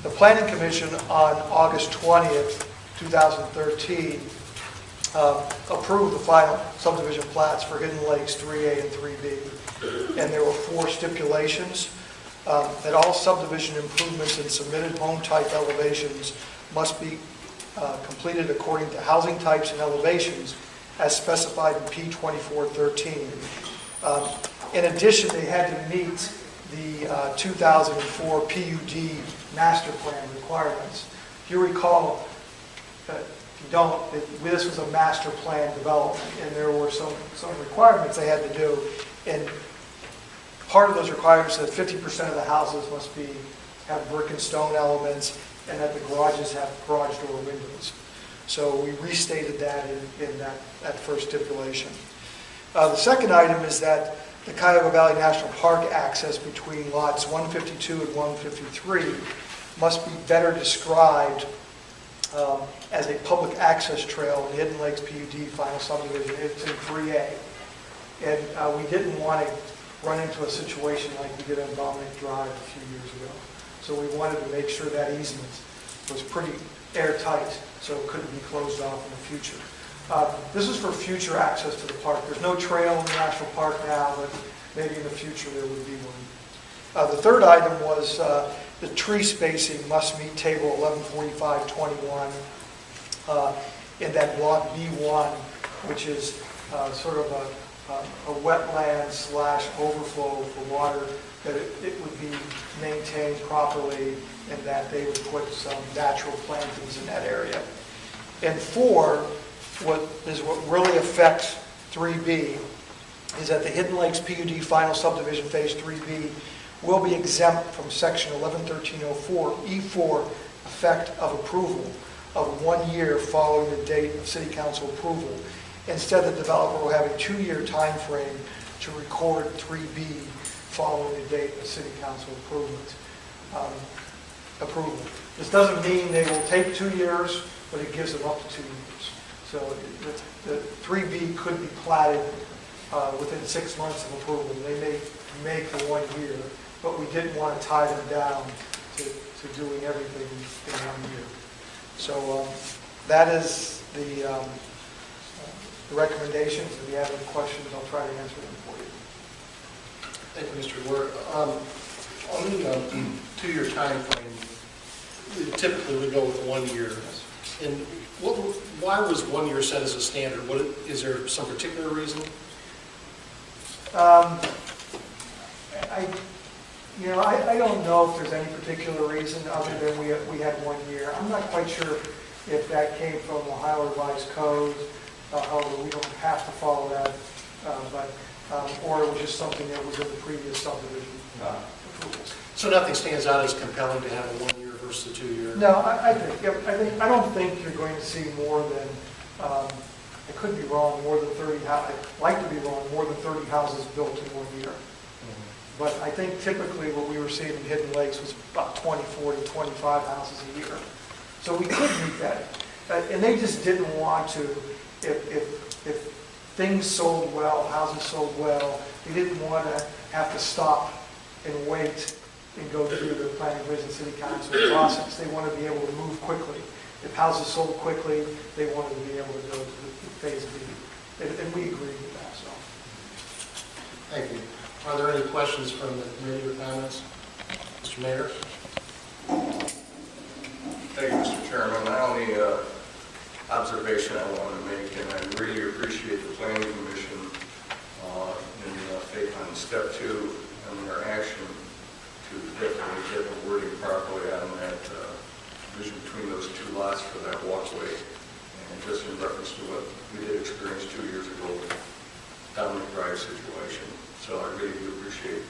The Planning Commission on August 20th, 2013, approved the final subdivision plats for Hidden Lakes 3A and 3B. And there were 4 stipulations that all subdivision improvements and submitted home type elevations must be completed according to housing types and elevations as specified in P2413. In addition, they had to meet the 2004 PUD master plan requirements. If you recall, if you don't, this was a master plan development, and there were some requirements they had to do. And part of those requirements said 50% of the houses must have brick and stone elements, and that the garages have garage door windows. So we restated that in that first stipulation. The second item is that the Cuyahoga Valley National Park access between lots 152 and 153 must be better described as a public access trail in Hidden Lakes PUD final subdivision. It's in 3A. And we didn't want to run into a situation like we did on Dominic Drive a few years ago. So we wanted to make sure that easement was pretty airtight, so it couldn't be closed off in the future. This is for future access to the park. There's no trail in the national park now, but maybe in the future there would be one. The third item was the tree spacing must meet table 114521 in that block B1, which is sort of a wetland / overflow for water, that it would be maintained properly and that they would put some natural plantings in that area. And 4, what really affects 3B is that the Hidden Lakes PUD final subdivision phase 3B will be exempt from section 111304 E4 effect of approval of 1 year following the date of city council approval. Instead, the developer will have a 2-year time frame to record 3B following the date of city council approval. This doesn't mean they will take 2 years, but it gives them up to 2 years. So the 3B could be platted within 6 months of approval. They may make the 1 year, but we didn't want to tie them down to doing everything in 1 year. So that is the recommendations. If you have any questions, I'll try to answer them for you. Thank you, Mr. Ward. On the 2-year time frame, typically we go with 1 year. And why was 1 year set as a standard? Is there some particular reason? I don't know if there's any particular reason other than we had 1 year. I'm not quite sure if that came from Ohio Revised Code, however, we don't have to follow that, or it was just something that was in the previous subdivision approvals. So nothing stands out as compelling to have a 1 year versus a 2 year? No, I don't think you're going to see more than, I could be wrong, more than 30, I'd like to be wrong, more than 30 houses built in 1 year. But I think typically what we were seeing in Hidden Lakes was about 24 to 25 houses a year. So we could meet that. And they just didn't want to, if things sold well, houses sold well, they didn't want to have to stop and wait and go through the planning commission city council process. They wanted to be able to move quickly. If houses sold quickly, they wanted to be able to go to the phase B. And we agreed with that. So. Thank you. Are there any questions from the committee or comments? Mr. Mayor? Thank you, Mr. Chairman. My only observation I want to make, and I really appreciate the Planning Commission on step 2 and their action to definitely get the wording properly on that division between those 2 lots for that walkway. And just in reference to what we did experience 2 years ago with Dominic Drive situation. So I really do appreciate